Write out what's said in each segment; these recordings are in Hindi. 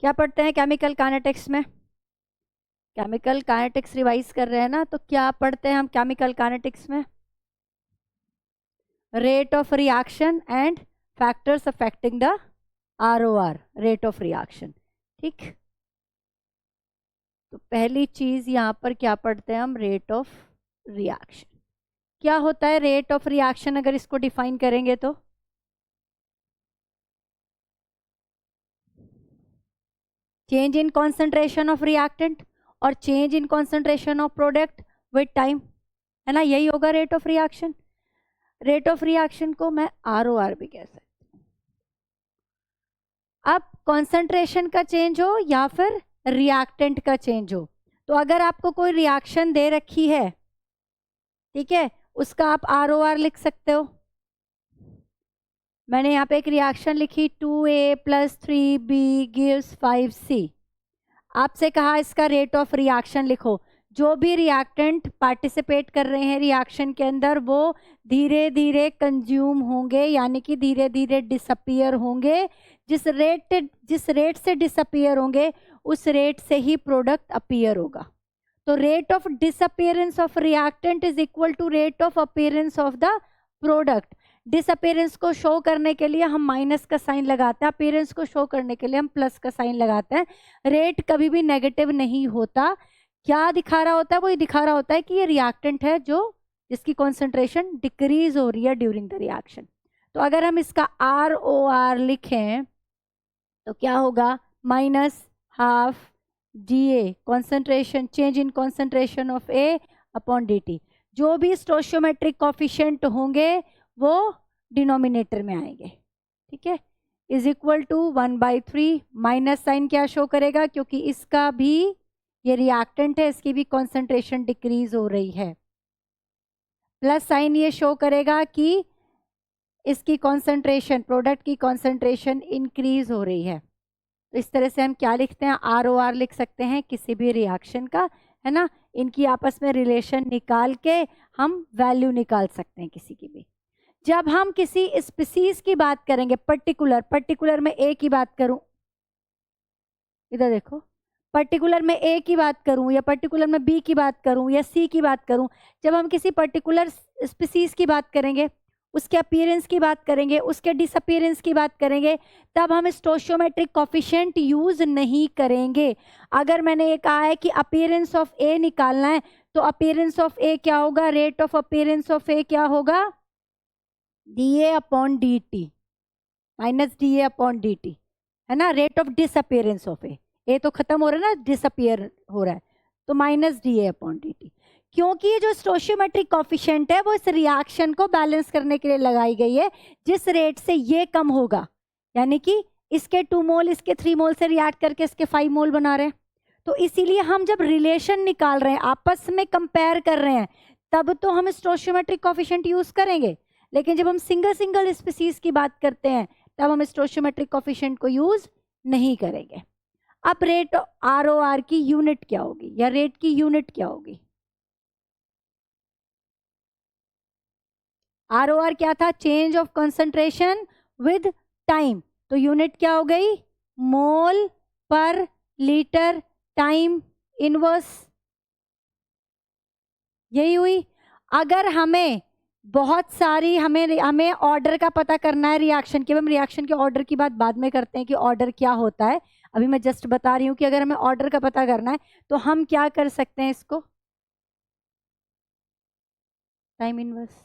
क्या पढ़ते हैं केमिकल काइनेटिक्स में? केमिकल काइनेटिक्स रिवाइज कर रहे हैं ना, तो क्या पढ़ते हैं हम केमिकल काइनेटिक्स में? Rate of reaction and factors affecting the ROR, rate of reaction. ठीक, तो पहली चीज यहां पर क्या पढ़ते हैं हम? Rate of reaction. क्या होता है रेट ऑफ रिएक्शन अगर इसको डिफाइन करेंगे तो? Change in concentration of reactant और change in concentration of product with time, है ना, यही होगा rate of reaction. Rate of reaction को मैं ROR भी कह सकती हूँ। अब कॉन्सेंट्रेशन का चेंज हो या फिर रिएक्टेंट का चेंज हो, तो अगर आपको कोई रिएक्शन दे रखी है, ठीक है, उसका आप ROR लिख सकते हो। मैंने यहाँ पे एक रिएक्शन लिखी 2A + 3B gives 5C। आपसे कहा इसका रेट ऑफ रिएक्शन लिखो। जो भी रिएक्टेंट पार्टिसिपेट कर रहे हैं रिएक्शन के अंदर वो धीरे धीरे कंज्यूम होंगे, यानी कि धीरे धीरे डिसअपियर होंगे। जिस रेट से डिसअपियर होंगे उस रेट से ही प्रोडक्ट अपीयर होगा। तो rate of disappearance of reactant is equal to rate of appearance of the product. Disappearance को शो करने के लिए हम माइनस का साइन लगाते हैं, अपीयरेंस को शो करने के लिए हम प्लस का साइन लगाते हैं। रेट कभी भी नेगेटिव नहीं होता। क्या दिखा रहा होता है? वो ये दिखा रहा होता है कि ये रिएक्टेंट है जो जिसकी कॉन्सेंट्रेशन डिक्रीज हो रही है ड्यूरिंग द रिएक्शन। तो अगर हम इसका ROR लिखें तो क्या होगा? -½ dA concentration, change in concentration of A upon dt। जो भी स्टोशियोमेट्रिक कॉफिशिएंट होंगे वो डिनोमिनेटर में आएंगे, ठीक है, is equal to 1/3। Minus sign क्या शो करेगा? क्योंकि इसका भी, ये रिएक्टेंट है, इसकी भी कॉन्सेंट्रेशन डिक्रीज हो रही है। प्लस साइन ये शो करेगा कि इसकी कॉन्सेंट्रेशन, प्रोडक्ट की कॉन्सेंट्रेशन इंक्रीज हो रही है। तो इस तरह से हम क्या लिखते हैं? ROR लिख सकते हैं किसी भी रिएक्शन का, है ना। इनकी आपस में रिलेशन निकाल के हम वैल्यू निकाल सकते हैं किसी की भी। जब हम किसी स्पीसीज की बात करेंगे, पर्टिकुलर में A की बात करूं, इधर देखो, पर्टिकुलर में A की बात करूं या पर्टिकुलर में B की बात करूं या C की बात करूं, जब हम किसी पर्टिकुलर स्पीसीज की बात करेंगे, उसके अपीयरेंस की बात करेंगे, उसके डिसअपीयरेंस की बात करेंगे, तब हम स्टोशियोमेट्रिक कॉफिशिएंट यूज नहीं करेंगे। अगर मैंने ये कहा है कि अपीयरेंस ऑफ A निकालना है, तो अपीयरेंस ऑफ A क्या होगा? Rate of appearance of A क्या होगा? dA upon dt minus dA upon dt, है ना। Rate of disappearance of A तो खत्म हो रहा है ना, डिसअपीयर हो रहा है, तो माइनस dA अपॉन dt। क्योंकि ये जो स्टोशियोमेट्रिक कॉफिशिएंट है वो इस रिएक्शन को बैलेंस करने के लिए लगाई गई है। जिस रेट से ये कम होगा, यानी कि इसके 2 मोल इसके 3 मोल से रिएक्ट करके इसके 5 मोल बना रहे हैं, तो इसीलिए हम जब रिलेशन निकाल रहे हैं, आपस में कंपेयर कर रहे हैं, तब तो हम स्टोशियोमेट्रिक कॉफिशिएंट यूज करेंगे। लेकिन जब हम सिंगल स्पीसीज की बात करते हैं तब हम स्टोशियोमेट्रिक कॉफिशिएंट को यूज नहीं करेंगे। अब रेट ROR की यूनिट क्या होगी, या रेट की यूनिट क्या होगी? ROR क्या था? Change of concentration with time. तो यूनिट क्या हो गई? मोल पर लीटर टाइम इनवर्स, यही हुई। अगर हमें बहुत सारी, हमें ऑर्डर का पता करना है रिएक्शन के, हम रिएक्शन के ऑर्डर की बात बाद में करते हैं कि ऑर्डर क्या होता है। अभी मैं जस्ट बता रही हूँ कि अगर हमें ऑर्डर का पता करना है तो हम क्या कर सकते हैं, इसको टाइम इनवर्स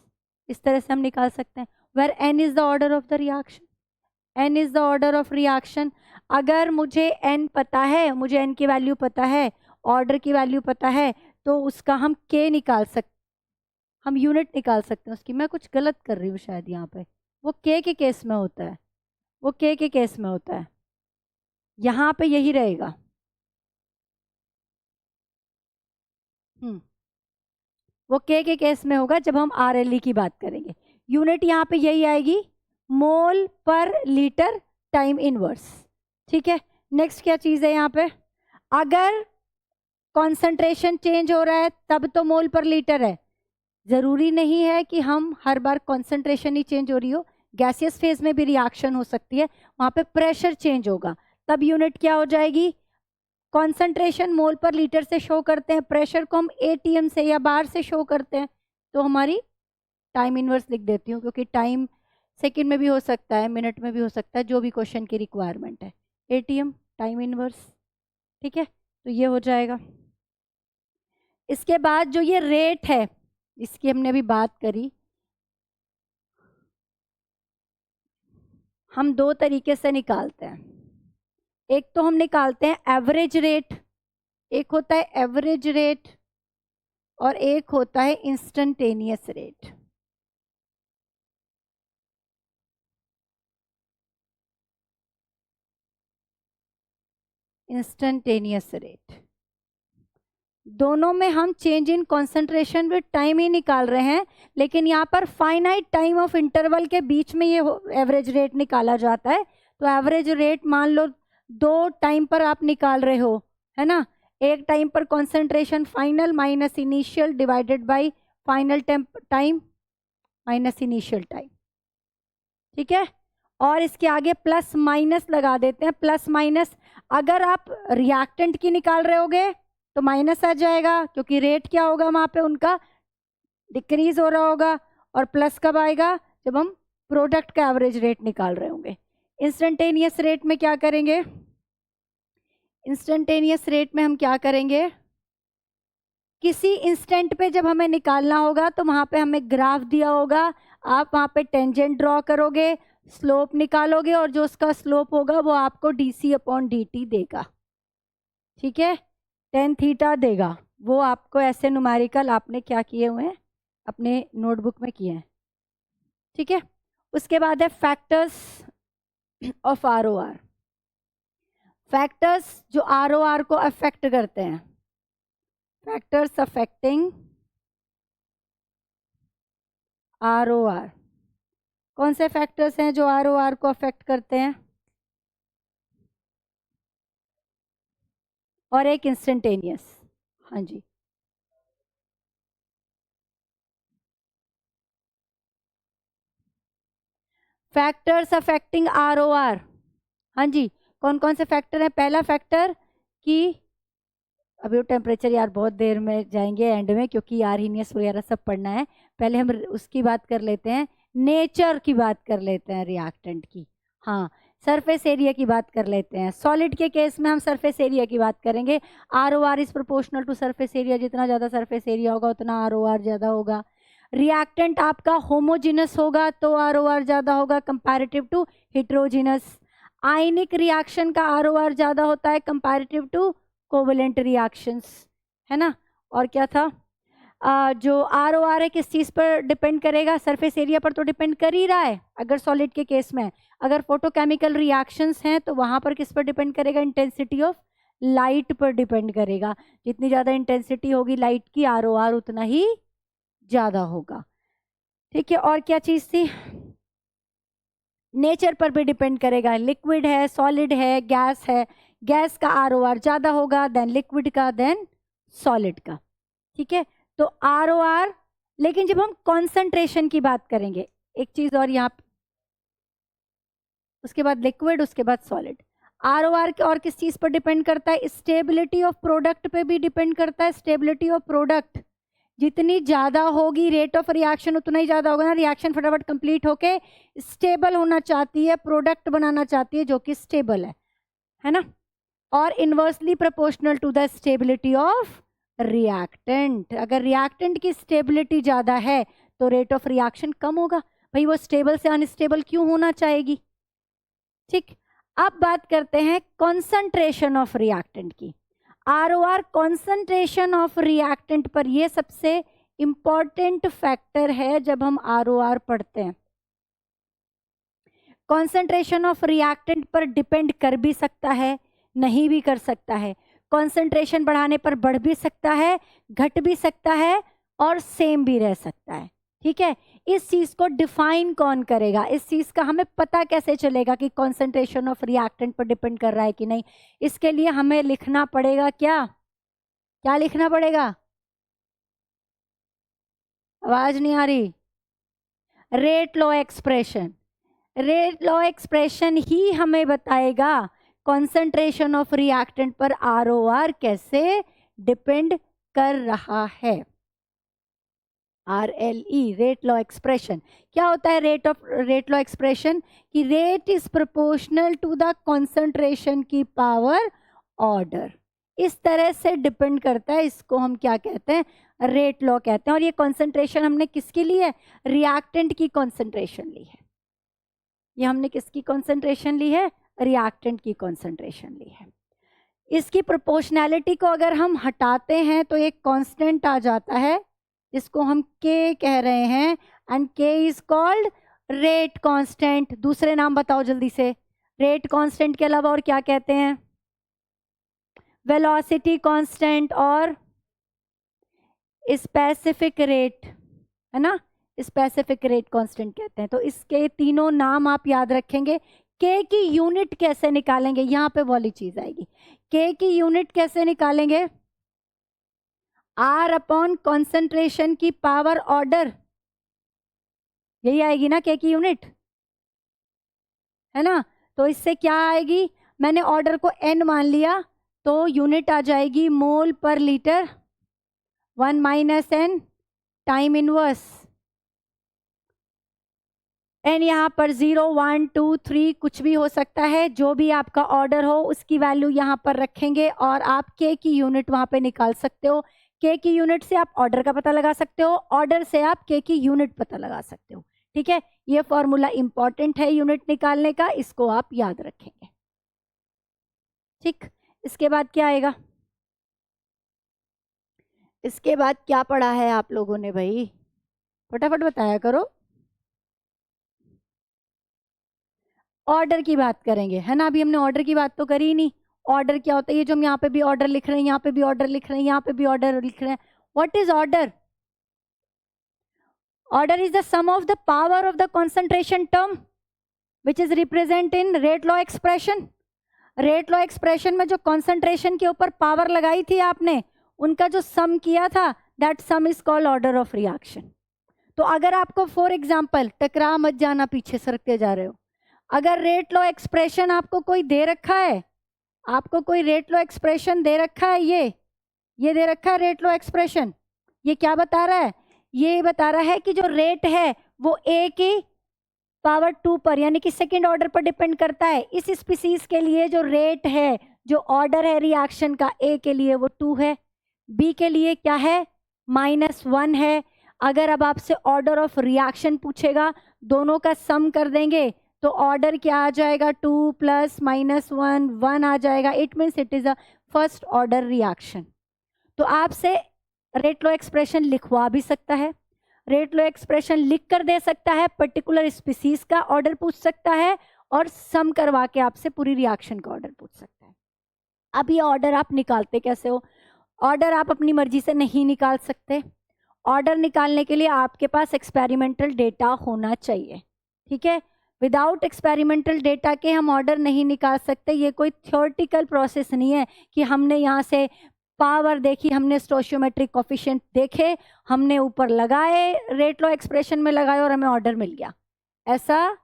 इस तरह से हम निकाल सकते हैं। Where n is the order of the reaction, n is the order of reaction. अगर मुझे n पता है, मुझे n की वैल्यू पता है, ऑर्डर की वैल्यू पता है, तो उसका हम k निकाल सकते, हम यूनिट निकाल सकते हैं उसकी। मैं कुछ गलत कर रही हूँ शायद यहाँ पे, वो k के केस में होता है, वो k के केस में होता है, यहाँ पे यही रहेगा। वो k के केस में होगा जब हम RLE की बात करेंगे। यूनिट यहाँ पे यही आएगी, मोल पर लीटर टाइम इनवर्स, ठीक है। नेक्स्ट क्या चीज है यहाँ पे? अगर कॉन्सेंट्रेशन चेंज हो रहा है तब तो मोल पर लीटर है। जरूरी नहीं है कि हम हर बार कॉन्सेंट्रेशन ही चेंज हो रही हो, गैसियस फेज में भी रिएक्शन हो सकती है, वहां पे प्रेशर चेंज होगा। तब यूनिट क्या हो जाएगी, कॉन्सेंट्रेशन मोल पर लीटर से शो करते हैं, प्रेशर को हम एटीएम से या बार से शो करते हैं, तो हमारी टाइम इनवर्स लिख देती हूँ, क्योंकि टाइम सेकंड में भी हो सकता है, मिनट में भी हो सकता है, जो भी क्वेश्चन की रिक्वायरमेंट है, एटीएम टाइम इनवर्स। ठीक है, तो ये हो जाएगा। इसके बाद जो ये रेट है, इसकी हमने अभी बात करी, हम दो तरीके से निकालते हैं। एक तो हम निकालते हैं एवरेज रेट, एक होता है एवरेज रेट और एक होता है इंस्टेंटेनियस रेट। इंस्टेंटेनियस रेट, दोनों में हम change in concentration with time ही निकाल रहे हैं, लेकिन यहाँ पर फाइनाइट टाइम ऑफ इंटरवल के बीच में ये एवरेज रेट निकाला जाता है। तो एवरेज रेट मान लो दो टाइम पर आप निकाल रहे हो, है ना, एक टाइम पर concentration final minus initial divided by final time minus initial time. ठीक है, और इसके आगे प्लस माइनस लगा देते हैं। प्लस माइनस, अगर आप रिएक्टेंट की निकाल रहे होगे तो माइनस आ जाएगा, क्योंकि रेट क्या होगा वहां पे उनका डिक्रीज हो रहा होगा, और प्लस कब आएगा, जब हम प्रोडक्ट का एवरेज रेट निकाल रहे होंगे। इंस्टेंटेनियस रेट में क्या करेंगे, इंस्टेंटेनियस रेट में हम क्या करेंगे, किसी इंस्टेंट पे जब हमें निकालना होगा तो वहां पे हमें ग्राफ दिया होगा, आप वहां पे टेंजेंट ड्रॉ करोगे, स्लोप निकालोगे, और जो उसका स्लोप होगा वो आपको dc/dt देगा। ठीक है, tan थीटा देगा, वो आपको ऐसे न्यूमेरिकल आपने क्या किए हुए हैं, अपने नोटबुक में किए हैं। ठीक है, उसके बाद है फैक्टर्स ऑफ ROR। फैक्टर्स जो ROR को अफेक्ट करते हैं, फैक्टर्स अफेक्टिंग ROR, कौन से फैक्टर्स हैं जो ROR को अफेक्ट करते हैं, और एक इंस्टेंटेनियस। हाँ जी, फैक्टर्स अफेक्टिंग ROR। हाँ जी, कौन कौन से फैक्टर हैं, पहला फैक्टर कि अभी वो टेम्परेचर यार बहुत देर में जाएंगे एंड में, क्योंकि आर्हीनियस वगैरह सब पढ़ना है, पहले हम उसकी बात कर लेते हैं, नेचर की बात कर लेते हैं रिएक्टेंट की। हाँ, सरफेस एरिया की बात कर लेते हैं। सॉलिड के केस में हम सरफेस एरिया की बात करेंगे। ROR is proportional to surface area, जितना ज़्यादा सरफेस एरिया होगा उतना ROR ज़्यादा होगा। रिएक्टेंट आपका होमोजिनस होगा तो ROR ज़्यादा होगा कंपैरेटिव टू हेटेरोजिनस। आयनिक रिएक्शन का ROR ज़्यादा होता है कंपैरेटिव टू कोवेलेंट रिएक्शंस, है ना। और क्या था, जो ROR है किस चीज़ पर डिपेंड करेगा, सरफेस एरिया पर तो डिपेंड कर ही रहा है अगर सॉलिड के केस में। अगर फोटोकेमिकल रिएक्शंस हैं तो वहाँ पर किस पर डिपेंड करेगा, इंटेंसिटी ऑफ लाइट पर डिपेंड करेगा। जितनी ज़्यादा इंटेंसिटी होगी लाइट की, ROR उतना ही ज़्यादा होगा। ठीक है, और क्या चीज़ थी, नेचर पर भी डिपेंड करेगा, लिक्विड है, सॉलिड है, गैस है, गैस का ROR ज़्यादा होगा देन लिक्विड का, देन सॉलिड का। ठीक है, तो ROR, लेकिन जब हम कॉन्सेंट्रेशन की बात करेंगे, एक चीज़ और यहाँ, उसके बाद लिक्विड, उसके बाद सॉलिड। ROR और किस चीज़ पर डिपेंड करता है, स्टेबिलिटी ऑफ प्रोडक्ट पे भी डिपेंड करता है। स्टेबिलिटी ऑफ प्रोडक्ट जितनी ज़्यादा होगी, रेट ऑफ रिएक्शन उतना ही ज़्यादा होगा ना, रिएक्शन फटाफट कंप्लीट होके स्टेबल होना चाहती है, प्रोडक्ट बनाना चाहती है जो कि स्टेबल है ना। और inversely proportional to the stability of reactant. अगर रिएक्टेंट की स्टेबिलिटी ज़्यादा है तो रेट ऑफ रिएक्शन कम होगा, भाई वो स्टेबल से अनस्टेबल क्यों होना चाहेगी। ठीक, अब बात करते हैं कॉन्सेंट्रेशन ऑफ रिएक्टेंट की। ROR कॉन्सेंट्रेशन ऑफ रिएक्टेंट पर, ये सबसे इंपॉर्टेंट फैक्टर है जब हम ROR पढ़ते हैं। कॉन्सेंट्रेशन ऑफ रिएक्टेंट पर डिपेंड कर भी सकता है, नहीं भी कर सकता है। कॉन्सेंट्रेशन बढ़ाने पर बढ़ भी सकता है, घट भी सकता है, और सेम भी रह सकता है। ठीक है, इस चीज को डिफाइन कौन करेगा, इस चीज का हमें पता कैसे चलेगा कि कॉन्सेंट्रेशन ऑफ रिएक्टेंट पर डिपेंड कर रहा है कि नहीं। इसके लिए हमें लिखना पड़ेगा, क्या क्या लिखना पड़ेगा, आवाज नहीं आ रही, rate law expression. Rate law expression ही हमें बताएगा कॉन्सेंट्रेशन ऑफ रिएक्टेंट पर ROR कैसे डिपेंड कर रहा है। RLE, rate law expression. क्या होता है रेट लॉ एक्सप्रेशन? कि rate is proportional to the concentration की पावर ऑर्डर। इस तरह से डिपेंड करता है, इसको हम क्या कहते हैं? रेट लॉ कहते हैं। और ये कॉन्सेंट्रेशन हमने किसकी ली है? रिएक्टेंट की कॉन्सेंट्रेशन ली है। ये हमने किसकी कॉन्सेंट्रेशन ली है? रिएक्टेंट की कॉन्सेंट्रेशन ली है। इसकी प्रोपोर्शनैलिटी को अगर हम हटाते हैं तो एक कांस्टेंट आ जाता है जिसको हम K कह रहे हैं, and K is called rate constant. दूसरे नाम बताओ जल्दी से। रेट कांस्टेंट के अलावा और क्या कहते हैं? वेलोसिटी कांस्टेंट और स्पेसिफिक रेट, है ना? स्पेसिफिक रेट कांस्टेंट कहते हैं। तो इसके तीनों नाम आप याद रखेंगे। K की यूनिट कैसे निकालेंगे? यहाँ पे वाली चीज आएगी। K की यूनिट कैसे निकालेंगे? R अपॉन कॉन्सेंट्रेशन की पावर ऑर्डर, यही आएगी ना K की यूनिट, है ना? तो इससे क्या आएगी? मैंने ऑर्डर को N मान लिया तो यूनिट आ जाएगी मोल पर litre, 1 minus N time inverse. N यहाँ पर 0, 1, 2, 3 कुछ भी हो सकता है। जो भी आपका ऑर्डर हो उसकी वैल्यू यहाँ पर रखेंगे और आप K की यूनिट वहाँ पे निकाल सकते हो। K की यूनिट से आप ऑर्डर का पता लगा सकते हो, ऑर्डर से आप K की यूनिट पता लगा सकते हो। ठीक है, ये फॉर्मूला इंपॉर्टेंट है यूनिट निकालने का, इसको आप याद रखेंगे। ठीक, इसके बाद क्या आएगा? इसके बाद क्या पढ़ा है आप लोगों ने भाई? फटाफट बताया करो। ऑर्डर की बात करेंगे, है ना? अभी हमने ऑर्डर की बात तो करी ही नहीं। ऑर्डर क्या होता है? ये जो हम यहाँ पे भी ऑर्डर लिख रहे हैं, यहाँ पे भी ऑर्डर लिख रहे हैं, यहाँ पे भी ऑर्डर लिख रहे हैं। What is order? Order is the sum of the power of the concentration term which is represent in rate law expression. Rate law expression में जो कॉन्सेंट्रेशन के ऊपर पावर लगाई थी आपने, उनका जो सम किया था, that some is called order of reaction. तो अगर आपको फॉर एग्जाम्पल, टकरा मत जाना, पीछे सरकते जा रहे हो, अगर रेट लॉ एक्सप्रेशन आपको कोई दे रखा है, आपको कोई रेट लॉ एक्सप्रेशन दे रखा है, ये दे रखा है रेट लॉ एक्सप्रेशन, ये क्या बता रहा है? ये बता रहा है कि जो रेट है वो A की पावर 2 पर, यानी कि सेकेंड ऑर्डर पर डिपेंड करता है। इस स्पीसीज के लिए जो रेट है, जो ऑर्डर है रिएक्शन का, A के लिए वो 2 है, B के लिए क्या है? -1 है। अगर अब आपसे ऑर्डर ऑफ रिएक्शन पूछेगा, दोनों का सम कर देंगे तो ऑर्डर क्या आ जाएगा? 2 + -1 1 आ जाएगा। It means it is a first order reaction. तो आपसे रेट लॉ एक्सप्रेशन लिखवा भी सकता है, रेट लॉ एक्सप्रेशन लिख कर दे सकता है, पर्टिकुलर स्पीसीज का ऑर्डर पूछ सकता है, और सम करवा के आपसे पूरी रिएक्शन का ऑर्डर पूछ सकता है। अब ये ऑर्डर आप निकालते कैसे हो? ऑर्डर आप अपनी मर्जी से नहीं निकाल सकते। ऑर्डर निकालने के लिए आपके पास एक्सपेरिमेंटल डेटा होना चाहिए। ठीक है, विदाउट एक्सपेरिमेंटल डेटा के हम ऑर्डर नहीं निकाल सकते। ये कोई थ्योरेटिकल प्रोसेस नहीं है कि हमने यहाँ से पावर देखी, हमने स्टोशियोमेट्रिक कोफिशिएंट देखे, हमने ऊपर लगाए, रेट लॉ एक्सप्रेशन में लगाए और हमें ऑर्डर मिल गया। ऐसा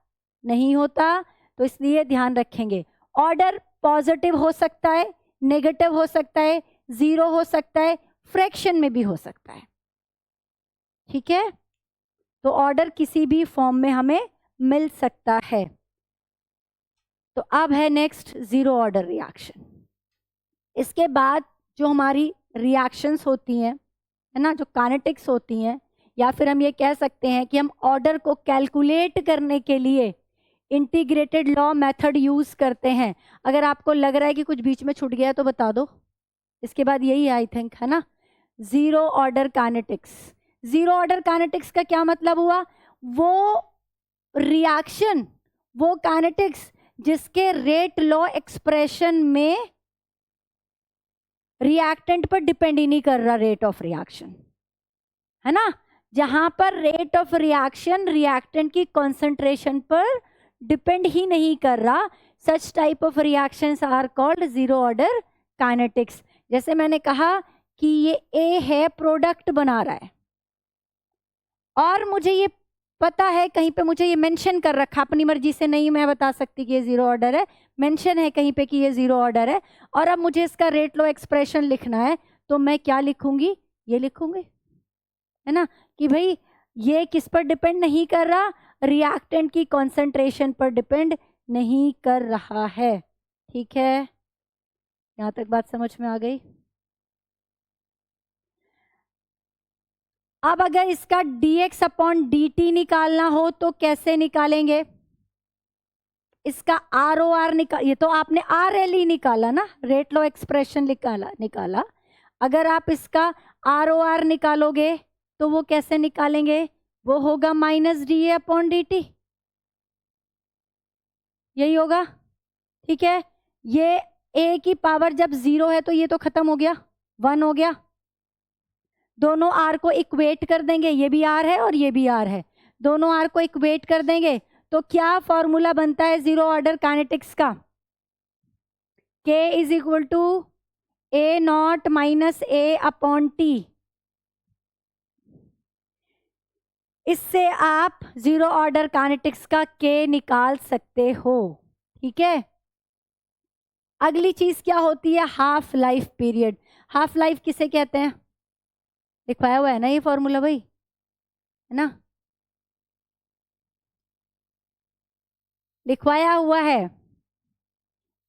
नहीं होता। तो इसलिए ध्यान रखेंगे, ऑर्डर पॉजिटिव हो सकता है, नेगेटिव हो सकता है, 0 हो सकता है, फ्रैक्शन में भी हो सकता है। ठीक है, तो ऑर्डर किसी भी फॉर्म में हमें मिल सकता है। तो अब है नेक्स्ट जीरो ऑर्डर रिएक्शन। इसके बाद जो हमारी रिएक्शंस होती हैं, है ना, जो काइनेटिक्स होती हैं, या फिर हम ये कह सकते हैं कि हम ऑर्डर को कैलकुलेट करने के लिए इंटीग्रेटेड लॉ मेथड यूज करते हैं। अगर आपको लग रहा है कि कुछ बीच में छूट गया है तो बता दो। इसके बाद यही आई थिंक, है ना, zero order kinetics. Zero order kinetics का क्या मतलब हुआ? वो रिएक्शन, वो काइनेटिक्स जिसके रेट लॉ एक्सप्रेशन में रिएक्टेंट पर डिपेंड ही नहीं कर रहा रेट ऑफ रिएक्शन, है ना, जहां पर रेट ऑफ रिएक्शन रिएक्टेंट की कॉन्सेंट्रेशन पर डिपेंड ही नहीं कर रहा, such type of reactions are called zero order kinetics. जैसे मैंने कहा कि ये ए है, प्रोडक्ट बना रहा है, और मुझे ये पता है कहीं पे मुझे ये मेंशन कर रखा, अपनी मर्जी से नहीं मैं बता सकती कि ये जीरो ऑर्डर है, मेंशन है कहीं पे कि ये जीरो ऑर्डर है, और अब मुझे इसका रेट लॉ एक्सप्रेशन लिखना है, तो मैं क्या लिखूंगी, ये लिखूंगी, है ना, कि भाई ये किस पर डिपेंड नहीं कर रहा, रिएक्टेंट की कॉन्सेंट्रेशन पर डिपेंड नहीं कर रहा है। ठीक है, यहां तक बात समझ में आ गई। अब अगर इसका dx अपॉन dt निकालना हो तो कैसे निकालेंगे, इसका ROR निकाल, ये तो आपने RLE निकाला ना, रेट लॉ एक्सप्रेशन निकाला। अगर आप इसका ROR निकालोगे तो वो कैसे निकालेंगे, वो होगा minus D A upon D T, यही होगा। ठीक है, ये a की पावर जब 0 है तो ये तो खत्म हो गया, 1 हो गया। दोनों r को इक्वेट कर देंगे, ये भी r है और ये भी r है, दोनों r को इक्वेट कर देंगे तो क्या फॉर्मूला बनता है जीरो ऑर्डर काइनेटिक्स का, k is equal to a naught minus a upon T. इससे आप जीरो ऑर्डर काइनेटिक्स का k निकाल सकते हो। ठीक है, अगली चीज क्या होती है, half life period. Half life किसे कहते हैं, लिखवाया हुआ है ना ये फॉर्मूला भाई, है ना, लिखवाया हुआ है,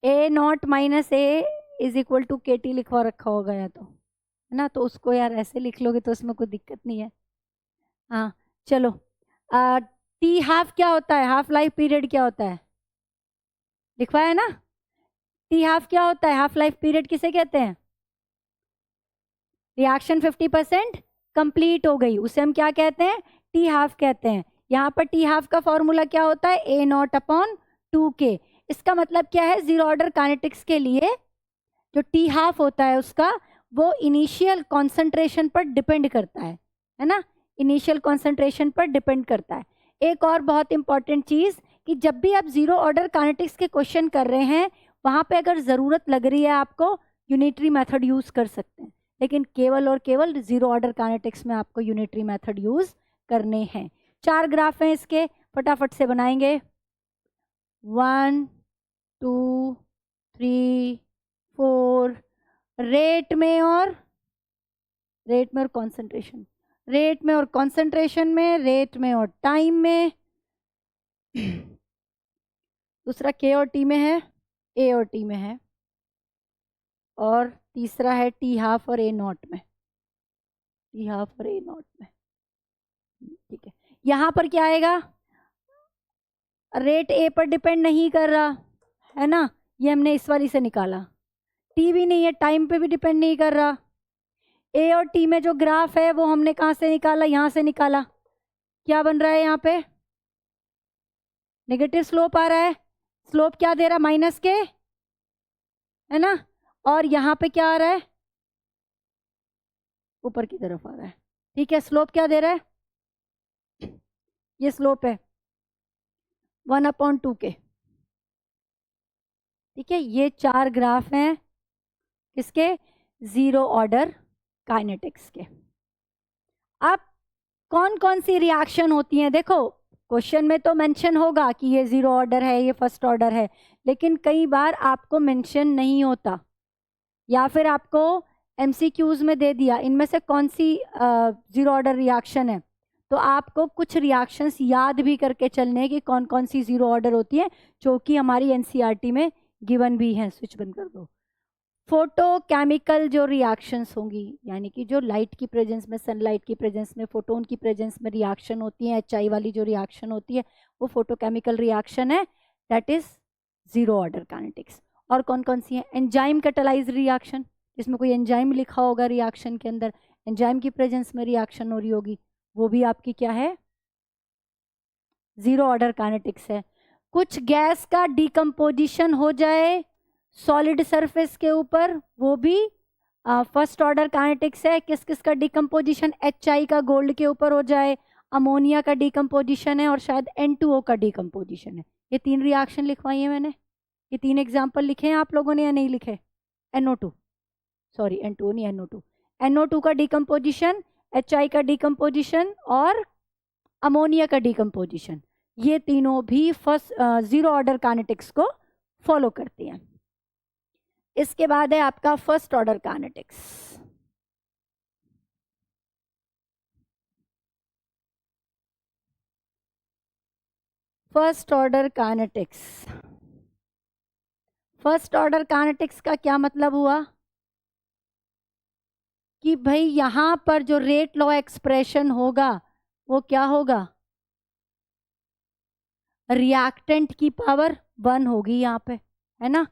a naught minus a is equal to K T लिखवा रखा होगा या तो, है ना, तो उसको यार ऐसे लिख लोगे तो उसमें कोई दिक्कत नहीं है। हाँ चलो, टी हाफ क्या होता है, हाफ लाइफ पीरियड क्या होता है, लिखवाया है ना, टी हाफ क्या होता है, हाफ लाइफ पीरियड किसे कहते हैं, रिएक्शन 50% कंप्लीट हो गई उसे हम क्या कहते हैं, टी हाफ कहते हैं। यहाँ पर टी हाफ का फॉर्मूला क्या होता है, ए नॉट अपॉन 2k। इसका मतलब क्या है, जीरो ऑर्डर काइनेटिक्स के लिए जो टी हाफ होता है उसका वो इनिशियल कॉन्सेंट्रेशन पर डिपेंड करता है ना, इनिशियल कॉन्सेंट्रेशन पर डिपेंड करता है। एक और बहुत इंपॉर्टेंट चीज कि जब भी आप जीरो ऑर्डर काइनेटिक्स के क्वेश्चन कर रहे हैं वहां पे अगर जरूरत लग रही है आपको यूनिटरी मेथड यूज कर सकते हैं, लेकिन केवल और केवल जीरो ऑर्डर काइनेटिक्स में आपको यूनिटरी मेथड यूज करने हैं। 4 ग्राफ हैं इसके, फटाफट से बनाएंगे, 1 2 3 4, रेट में और कॉन्सेंट्रेशन, रेट में और कॉन्सेंट्रेशन में, रेट में और टाइम में, दूसरा के और टी में है, ए और टी में है, और तीसरा है टी हाफ और ए नॉट में, टी हाफ और ए नॉट में। ठीक है, यहां पर क्या आएगा, रेट ए पर डिपेंड नहीं कर रहा है ना, ये हमने इस वाली से निकाला, टी भी नहीं है, टाइम पे भी डिपेंड नहीं कर रहा, ए और टी में जो ग्राफ है वो हमने कहां से निकाला, यहां से निकाला, क्या बन रहा है यहाँ पे, नेगेटिव स्लोप आ रहा है, स्लोप क्या दे रहा है, माइनस के, है ना, और यहाँ पे क्या आ रहा है, ऊपर की तरफ आ रहा है। ठीक है, स्लोप क्या दे रहा है, ये स्लोप है 1/2k। ठीक है, ये 4 ग्राफ हैं किसके, जीरो ऑर्डर काइनेटिक्स के। अब कौन कौन सी रिएक्शन होती हैं, देखो क्वेश्चन में तो मेंशन होगा कि ये जीरो ऑर्डर है, ये फर्स्ट ऑर्डर है, लेकिन कई बार आपको मेंशन नहीं होता, या फिर आपको एमसीक्यूज में दे दिया इनमें से कौन सी जीरो ऑर्डर रिएक्शन है, तो आपको कुछ रिएक्शंस याद भी करके चलने की कौन कौन सी जीरो ऑर्डर होती है, जो कि हमारी एनसीईआरटी में गिवन भी है। स्विच बंद कर दो। फोटोकेमिकल जो रिएक्शंस होंगी, यानी कि जो लाइट की प्रेजेंस में, सनलाइट की प्रेजेंस में, फोटोन की प्रेजेंस में रिएक्शन होती है, एचआई वाली जो रिएक्शन होती है वो फोटोकेमिकल रिएक्शन है, that is zero order kinetics. और कौन कौन सी है, एंजाइम कैटालाइज रिएक्शन, जिसमें कोई एंजाइम लिखा होगा रिएक्शन के अंदर, एंजाइम की प्रेजेंस में रिएक्शन हो रही होगी, वो भी आपकी क्या है, जीरो ऑर्डर काइनेटिक्स है। कुछ गैस का डिकम्पोजिशन हो जाए सॉलिड सरफेस के ऊपर, वो भी फर्स्ट ऑर्डर काइनेटिक्स है। किस किस का डिकम्पोजिशन, HI का गोल्ड के ऊपर हो जाए, अमोनिया का डिकम्पोजिशन है, और शायद N2O का डिकम्पोजिशन है। ये 3 रिएक्शन लिखवाई है मैंने, ये 3 एग्जाम्पल लिखे हैं आप लोगों ने या नहीं लिखे, NO2 सॉरी N2O नहीं, NO2 का डिकम्पोजिशन, HI का डिकम्पोजिशन और अमोनिया का डिकम्पोजिशन, ये तीनों भी फर्स्ट जीरो ऑर्डर काइनेटिक्स को फॉलो करती हैं। इसके बाद है आपका first order kinetics. First order kinetics, first order kinetics का क्या मतलब हुआ कि भाई यहां पर जो रेट लॉ एक्सप्रेशन होगा वो क्या होगा, रिएक्टेंट की पावर 1 होगी यहाँ पे, है ना,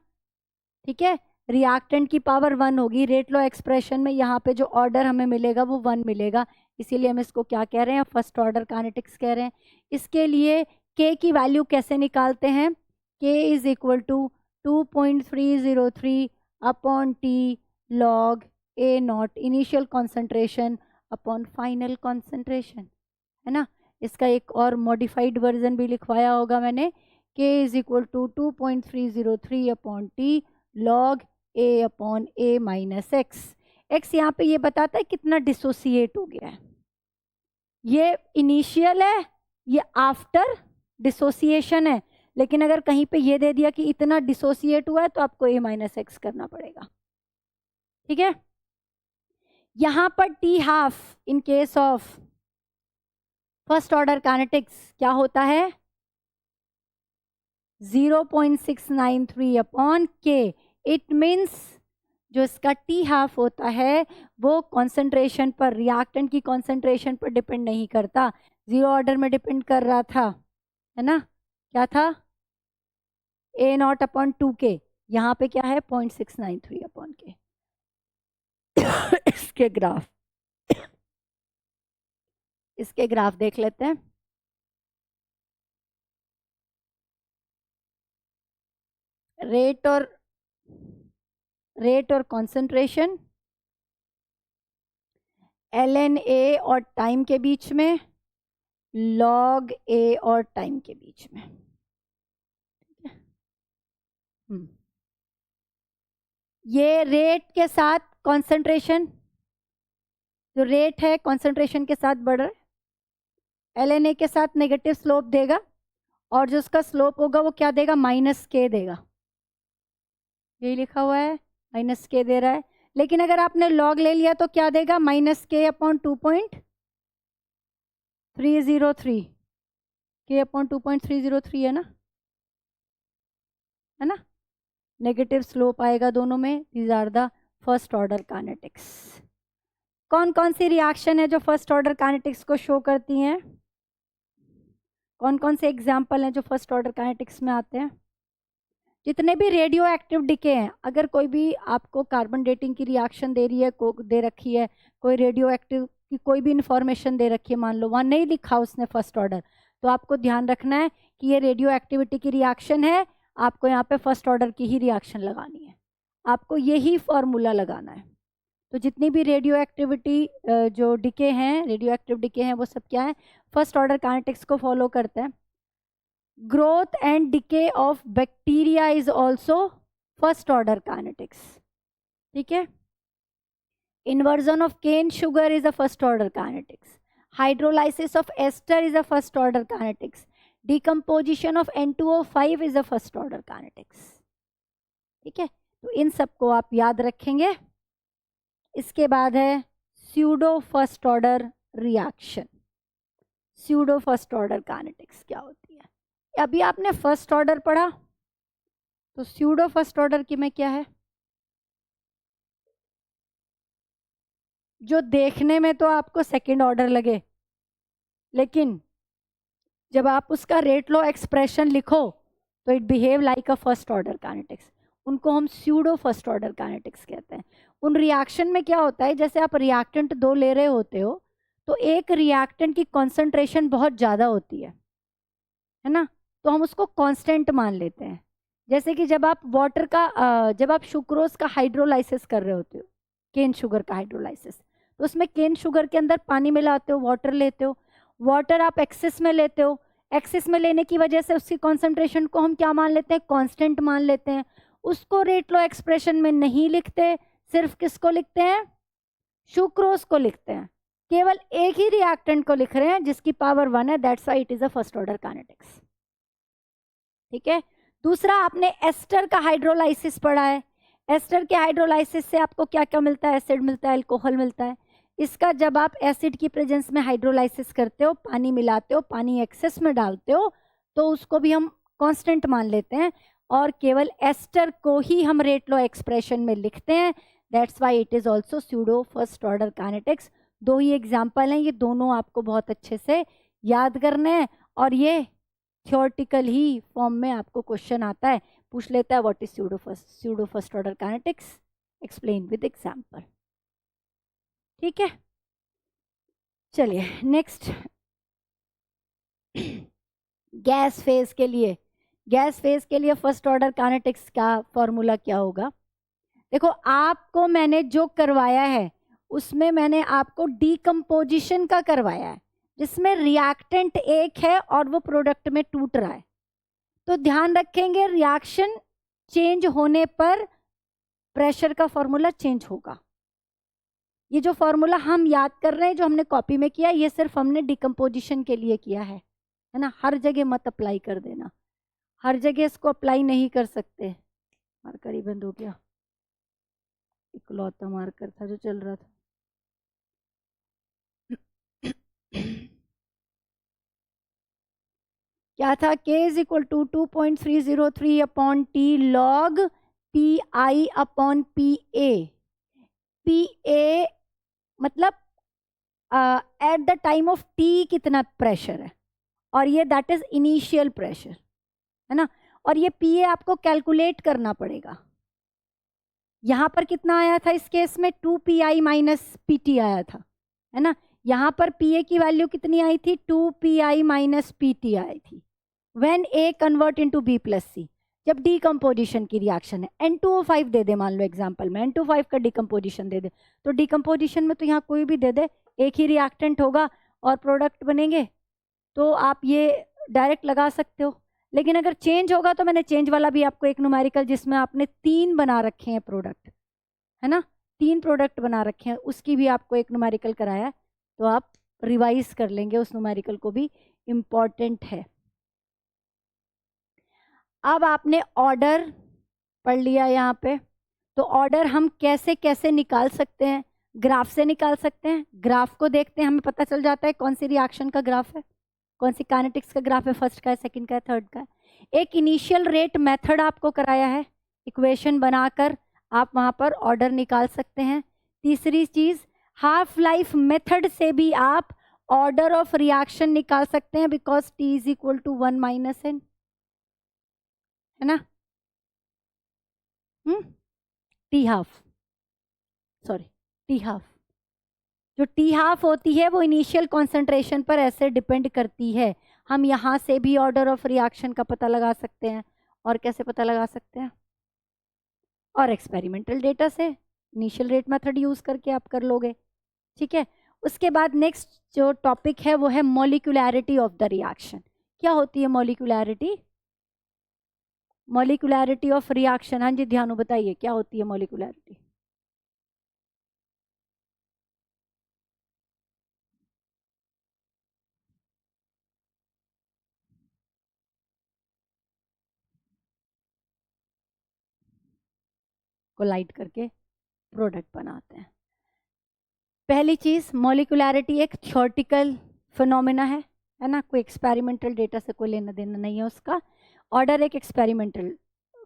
ठीक है, रिएक्टेंट की पावर 1 होगी। रेट लॉ एक्सप्रेशन में यहाँ पे जो ऑर्डर हमें मिलेगा वो 1 मिलेगा, इसीलिए हम इसको क्या कह रहे हैं, फर्स्ट ऑर्डर काइनेटिक्स कह रहे हैं। इसके लिए के की वैल्यू कैसे निकालते हैं, K is equal to 2.303 upon T log A naught initial concentration upon final concentration, है ना। इसका एक और मॉडिफाइड वर्जन भी लिखवाया होगा मैंने, K is equal to 2.303 upon T log A upon A minus X. X यहाँ पे ये बताता है कितना डिसोसिएट हो गया है, ये इनिशियल है, ये आफ्टर डिसोसिएशन है, लेकिन अगर कहीं पे ये दे दिया कि इतना डिसोसिएट हुआ है तो आपको ए माइनस एक्स करना पड़ेगा, ठीक है। यहां पर T half in case of first order kinetics क्या होता है, 0.693 अपॉन के। इट मीन्स जो इसका टी हाफ होता है वो कॉन्सेंट्रेशन पर, रिएक्टेंट की कॉन्सेंट्रेशन पर डिपेंड नहीं करता, जीरो ऑर्डर में डिपेंड कर रहा था, है ना, क्या था, ए नॉट अपॉन 2k, यहाँ पे क्या है 0.693 अपॉन के। इसके ग्राफ देख लेते हैं। रेट और कॉन्सेंट्रेशन ln a और टाइम के बीच में, log a और टाइम के बीच में, ये रेट के साथ कॉन्सेंट्रेशन, जो रेट है कॉन्सेंट्रेशन के साथ बढ़ रहा है, ln a के साथ नेगेटिव स्लोप देगा, और जो उसका स्लोप होगा वो क्या देगा, माइनस के देगा, यही लिखा हुआ है, माइनस के दे रहा है। लेकिन अगर आपने लॉग ले लिया तो क्या देगा, माइनस के अपॉन 2.303, के अपॉन 2.303 है ना, नेगेटिव स्लोप आएगा दोनों में। These are the first order kinetics. कौन कौन सी रिएक्शन है जो फर्स्ट ऑर्डर काइनेटिक्स को शो करती हैं, कौन कौन से एग्जाम्पल हैं जो फर्स्ट ऑर्डर काइनेटिक्स में आते हैं, जितने भी रेडियो एक्टिव डिके हैं, अगर कोई भी आपको कार्बन डेटिंग की रिएक्शन दे रही है, दे रखी है, कोई रेडियो एक्टिव की कोई भी इंफॉर्मेशन दे रखी है, मान लो वहाँ नहीं लिखा उसने फर्स्ट ऑर्डर, तो आपको ध्यान रखना है कि ये रेडियो एक्टिविटी की रिएक्शन है, आपको यहाँ पे फर्स्ट ऑर्डर की ही रिएक्शन लगानी है, आपको यही फॉर्मूला लगाना है। तो जितनी भी रेडियो एक्टिविटी जो डिके हैं, रेडियो एक्टिव डिके हैं, वो सब क्या है, फर्स्ट ऑर्डर काइनेटिक्स को फॉलो करते हैं। Growth and decay of bacteria is also first order kinetics, ठीक है। Inversion of cane sugar is a first order kinetics. Hydrolysis of ester is a first order kinetics. Decomposition of N2O5 is a first order kinetics, ठीक है। तो इन सबको आप याद रखेंगे। इसके बाद है pseudo first order reaction. Pseudo first order kinetics क्या होती है, अभी आपने फर्स्ट ऑर्डर पढ़ा, तो स्यूडो फर्स्ट ऑर्डर की में क्या है, जो देखने में तो आपको सेकंड ऑर्डर लगे, लेकिन जब आप उसका रेट लॉ एक्सप्रेशन लिखो तो it behave like a first order kinetics, उनको हम स्यूडो फर्स्ट ऑर्डर काइनेटिक्स कहते हैं। उन रिएक्शन में क्या होता है, जैसे आप रिएक्टेंट 2 ले रहे होते हो, तो एक रिएक्टेंट की कॉन्सेंट्रेशन बहुत ज़्यादा होती है ना, तो हम उसको कांस्टेंट मान लेते हैं। जैसे कि जब आप वाटर का जब आप सुक्रोज का हाइड्रोलाइसिस कर रहे होते हो, केन शुगर का हाइड्रोलाइसिस, तो उसमें केन शुगर के अंदर पानी मिलाते हो, वाटर लेते हो, वाटर आप एक्सेस में लेते हो, एक्सेस में लेने की वजह से उसकी कॉन्सेंट्रेशन को हम क्या मान लेते हैं, कांस्टेंट मान लेते हैं। उसको रेट लॉ एक्सप्रेशन में नहीं लिखते, सिर्फ किसको लिखते हैं, सुक्रोज को लिखते हैं। केवल एक ही रिएक्टेंट को लिख रहे हैं जिसकी पावर 1 है, that's why it is a first order kinetics. ठीक है। दूसरा, आपने एस्टर का हाइड्रोलाइसिस पढ़ा है। एस्टर के हाइड्रोलाइसिस से आपको क्या क्या मिलता है? एसिड मिलता है, अल्कोहल मिलता है। इसका जब आप एसिड की प्रेजेंस में हाइड्रोलाइसिस करते हो, पानी मिलाते हो, पानी एक्सेस में डालते हो, तो उसको भी हम कांस्टेंट मान लेते हैं और केवल एस्टर को ही हम रेट लॉ एक्सप्रेशन में लिखते हैं। That's why it is also pseudo first order kinetics. दो ही एग्जाम्पल हैं, ये दोनों आपको बहुत अच्छे से याद करने हैं और ये थ्योरेटिकल ही फॉर्म में आपको क्वेश्चन आता है, पूछ लेता है what is pseudo first order kinetics, explain with example. ठीक है, चलिए नेक्स्ट। गैस फेज के लिए फर्स्ट ऑर्डर काइनेटिक्स का फॉर्मूला क्या होगा? देखो, आपको मैंने जो करवाया है उसमें मैंने आपको डीकम्पोजिशन का करवाया है, जिसमें रिएक्टेंट एक है और वो प्रोडक्ट में टूट रहा है। तो ध्यान रखेंगे, रिएक्शन चेंज होने पर प्रेशर का फॉर्मूला चेंज होगा। ये जो फॉर्मूला हम याद कर रहे हैं, जो हमने कॉपी में किया, ये सिर्फ हमने डिकम्पोजिशन के लिए किया है ना। हर जगह मत अप्लाई कर देना, हर जगह इसको अप्लाई नहीं कर सकते। मार्कर ही बंद हो गया, इकलौता मार्कर था जो चल रहा था। क्या था? K is equal to 2.303 upon T log P I upon P A. P A मतलब at the time of T कितना प्रेशर है, और ये दैट इज इनिशियल प्रेशर, है ना। और ये पी ए आपको कैलकुलेट करना पड़ेगा। यहाँ पर कितना आया था इस केस में? 2 PI माइनस PT आया था, है ना। यहाँ पर PA की वैल्यू कितनी आई थी? 2 PI माइनस PT आई थी। When A convert into B plus C, जब डीकम्पोजिशन की रिएक्शन है। N2O5 दे दे, मान लो एग्जांपल में N2O5 का डीकम्पोजिशन दे दे, तो डीकम्पोजिशन में तो यहाँ कोई भी दे दे, एक ही रिएक्टेंट होगा और प्रोडक्ट बनेंगे, तो आप ये डायरेक्ट लगा सकते हो। लेकिन अगर चेंज होगा तो मैंने चेंज वाला भी आपको एक न्यूमेरिकल, जिसमें आपने 3 बना रखे हैं प्रोडक्ट, है ना, 3 प्रोडक्ट बना रखे हैं, उसकी भी आपको एक न्यूमेरिकल कराया है, तो आप रिवाइज कर लेंगे उस न्यूमेरिकल को भी, इम्पॉर्टेंट है। अब आपने ऑर्डर पढ़ लिया यहाँ पे, तो ऑर्डर हम कैसे कैसे निकाल सकते हैं? ग्राफ से निकाल सकते हैं। ग्राफ को देखते हैं, हमें पता चल जाता है कौन सी रिएक्शन का ग्राफ है, कौन सी काइनेटिक्स का ग्राफ है, फर्स्ट का है, सेकंड का है, थर्ड का है। एक इनिशियल रेट मेथड आपको कराया है, इक्वेशन बनाकर आप वहां पर ऑर्डर निकाल सकते हैं। तीसरी चीज, हाफ लाइफ मेथड से भी आप ऑर्डर ऑफ रिएक्शन निकाल सकते हैं, because T is equal to 1 minus n, है ना। टी हाफ जो टी हाफ होती है वो इनिशियल कॉन्सेंट्रेशन पर ऐसे डिपेंड करती है। हम यहाँ से भी ऑर्डर ऑफ रिएक्शन का पता लगा सकते हैं, और कैसे पता लगा सकते हैं? और एक्सपेरिमेंटल डेटा से, इनिशियल रेट मेथड यूज करके आप कर लोगे। ठीक है। उसके बाद नेक्स्ट जो टॉपिक है वो है मॉलिक्यूलैरिटी ऑफ द रिएक्शन। क्या होती है मॉलिक्यूलैरिटी? मॉलिक्यूलैरिटी ऑफ रिएक्शन, हाँ जी ध्यान बताइए, क्या होती है मॉलिक्यूलैरिटी? कोलाइड करके प्रोडक्ट बनाते हैं। पहली चीज, मॉलिक्यूलैरिटी एक थ्योरेटिकल फिनोमेना है ना, कोई एक्सपेरिमेंटल डेटा से कोई लेना देना नहीं है उसका। ऑर्डर एक एक्सपेरिमेंटल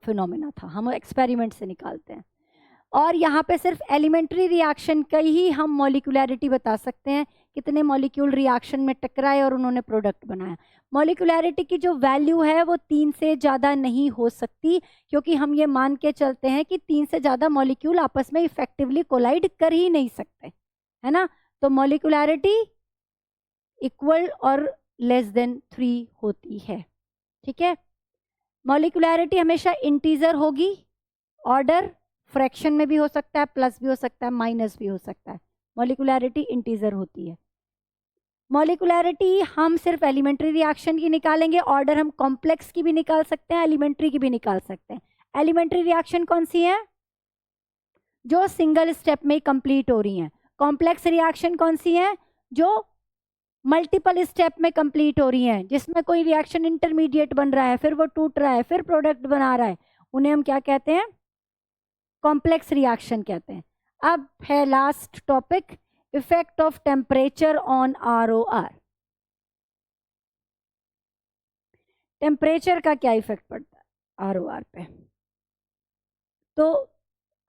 फिनोमेना था, हम एक्सपेरिमेंट से निकालते हैं। और यहाँ पे सिर्फ एलिमेंट्री रिएक्शन का ही हम मॉलिक्यूलैरिटी बता सकते हैं, कितने मॉलिक्यूल रिएक्शन में टकराए और उन्होंने प्रोडक्ट बनाया। मॉलिक्यूलैरिटी की जो वैल्यू है वो 3 से ज़्यादा नहीं हो सकती, क्योंकि हम ये मान के चलते हैं कि 3 से ज़्यादा मॉलिक्यूल आपस में इफेक्टिवली कोलाइड कर ही नहीं सकते, है ना। तो मॉलिक्यूलैरिटी इक्वल और लेस देन 3 होती है। ठीक है। मॉलिक्यूलैरिटी हमेशा इंटीजर होगी। ऑर्डर फ्रैक्शन में भी हो सकता है, प्लस भी हो सकता है, माइनस भी हो सकता है। मॉलिक्यूलैरिटी इंटीजर होती है। मॉलिक्यूलैरिटी हम सिर्फ एलिमेंट्री रिएक्शन की निकालेंगे, ऑर्डर हम कॉम्प्लेक्स की भी निकाल सकते हैं, एलिमेंट्री की भी निकाल सकते हैं। एलिमेंट्री रिएक्शन कौन सी है? जो सिंगल स्टेप में कंप्लीट हो रही हैं। कॉम्प्लेक्स रिएक्शन कौन सी है? जो मल्टीपल स्टेप में कंप्लीट हो रही हैं, जिसमें कोई रिएक्शन इंटरमीडिएट बन रहा है, फिर वो टूट रहा है, फिर प्रोडक्ट बना रहा है, उन्हें हम क्या कहते हैं? कॉम्प्लेक्स रिएक्शन कहते हैं। अब है last topic, effect of temperature on ROR। Temperature का क्या इफेक्ट पड़ता है ROR पे? तो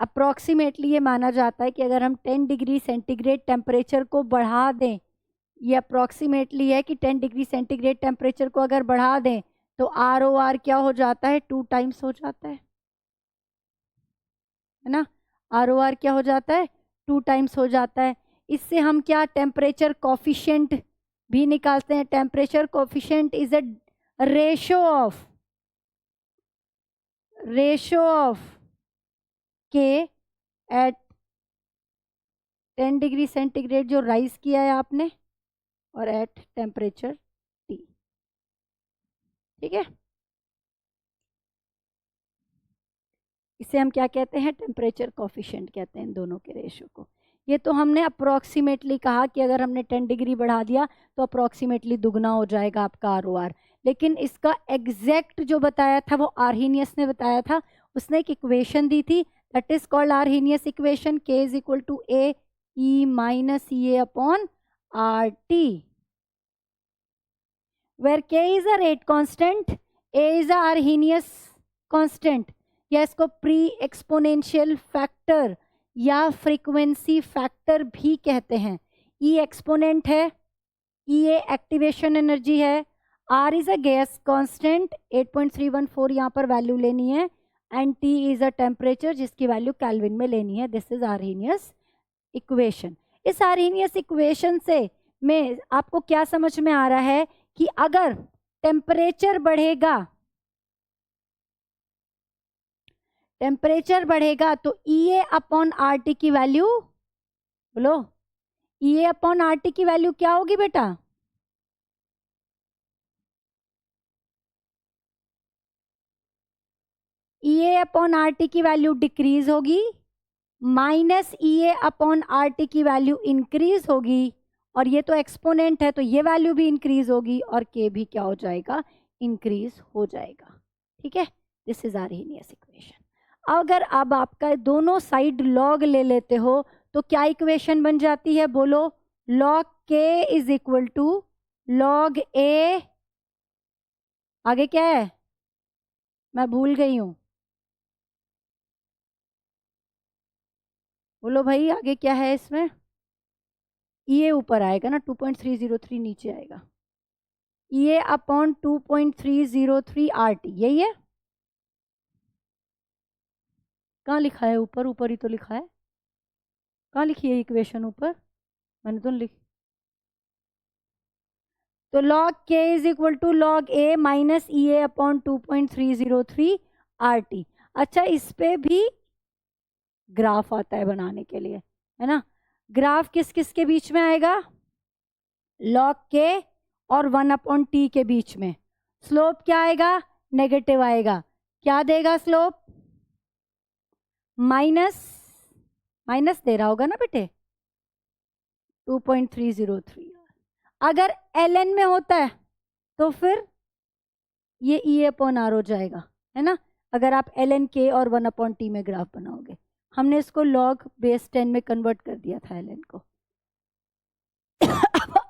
अप्रोक्सीमेटली ये माना जाता है कि अगर हम 10 डिग्री सेंटीग्रेड टेम्परेचर को बढ़ा दें, ये अप्रोक्सीमेटली है कि 10 डिग्री सेंटीग्रेड टेम्परेचर को अगर बढ़ा दें तो ROR क्या हो जाता है? 2 टाइम्स हो जाता है ना? ROR क्या हो जाता है? 2 टाइम्स हो जाता है। इससे हम क्या टेम्परेचर कोफिशिएंट भी निकालते हैं। Temperature coefficient is a ratio of के एट 10 डिग्री सेंटीग्रेड जो राइज किया है आपने, और एट टेम्परेचर T। ठीक है, इसे हम क्या कहते हैं? टेम्परेचर कोफिशिएंट कहते हैं इन दोनों के रेशो को। ये तो हमने अप्रोक्सीमेटली कहा कि अगर हमने 10 डिग्री बढ़ा दिया तो अप्रोक्सीमेटली दुगना हो जाएगा आपका ROR। लेकिन इसका एग्जैक्ट जो बताया था वो आर्हीनियस ने बताया था। उसने एक इक्वेशन दी थी, that is called Arrhenius equation, K is equal to A E minus EA upon RT, where K is a rate constant, A is a Arrhenius constant, या इसको प्री एक्सपोनेंशियल फैक्टर या फ्रीक्वेंसी फैक्टर भी कहते हैं। E एक्सपोनेंट है, EA एक्टिवेशन एनर्जी है, R is a gas constant 8.314 यहाँ पर वैल्यू लेनी है, and T is a temperature जिसकी वैल्यू केल्विन में लेनी है। This is Arrhenius equation. इस आर्हीनियस इक्वेशन से में आपको क्या समझ में आ रहा है कि अगर टेम्परेचर बढ़ेगा तो EA अपॉन RT की वैल्यू, बोलो, EA अपॉन RT की वैल्यू क्या होगी बेटा? EA अपॉन RT की वैल्यू डिक्रीज होगी, माइनस EA अपॉन RT की वैल्यू इंक्रीज होगी, और ये तो एक्सपोनेंट है तो ये वैल्यू भी इंक्रीज होगी, और K भी क्या हो जाएगा? इंक्रीज हो जाएगा। ठीक है, दिस इज आर्हीनियस इक्वेशन। अगर अब आपका दोनों साइड लॉग ले लेते हो तो क्या इक्वेशन बन जाती है? बोलो, log K is equal to log A, आगे क्या है? मैं भूल गई हूं, बोलो भाई, आगे क्या है इसमें? EA ऊपर आएगा ना, 2.303 नीचे आएगा, EA अपॉन 2.303 RT, यही है। कहाँ लिखा है? ऊपर ऊपर ही तो लिखा है। कहाँ लिखी है इक्वेशन ऊपर? मैंने तो लिखी। तो log K is equal to log A minus EA upon 2.303 RT। अच्छा, इस पे भी ग्राफ आता है बनाने के लिए, है ना? ग्राफ किस किस के बीच में आएगा? log K और 1/T के बीच में। स्लोप क्या आएगा? नेगेटिव आएगा। क्या देगा स्लोप? माइनस दे रहा होगा ना बेटे, 2.303। अगर ln में होता है तो फिर ये E अपॉन R हो जाएगा, है ना? अगर आप ln K और 1/T में ग्राफ बनाओगे। हमने इसको log बेस 10 में कन्वर्ट कर दिया था ln को।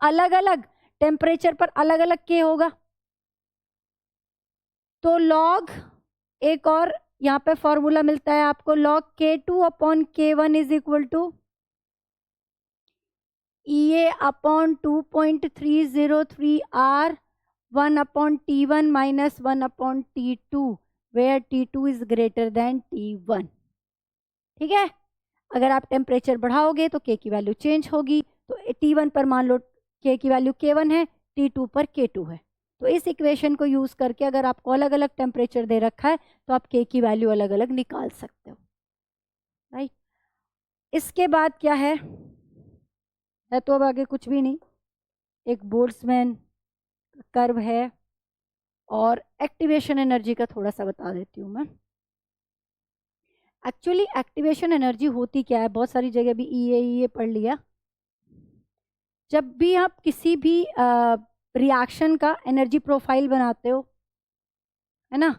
अलग अलग टेम्परेचर पर अलग अलग K होगा, तो log, एक और यहाँ पे फॉर्मूला मिलता है आपको, log K2 upon K1 is equal to EA upon 2.303 R 1/T1 minus 1/T2, where T2 is greater than T1। ठीक है, अगर आप टेम्परेचर बढ़ाओगे तो K की वैल्यू चेंज होगी। तो T1 पर मान लो K की वैल्यू K1 है, T2 पर K2 है। तो इस इक्वेशन को यूज करके अगर आपको अलग अलग टेम्परेचर दे रखा है तो आप K की वैल्यू अलग अलग निकाल सकते हो, राइट? इसके बाद क्या है तो अब आगे कुछ भी नहीं, एक बोल्ट्जमैन कर्व है, और एक्टिवेशन एनर्जी का थोड़ा सा बता देती हूँ मैं। एक्चुअली एक्टिवेशन एनर्जी होती क्या है? बहुत सारी जगह भी EA पढ़ लिया। जब भी आप किसी भी रिएक्शन का एनर्जी प्रोफाइल बनाते हो, है ना,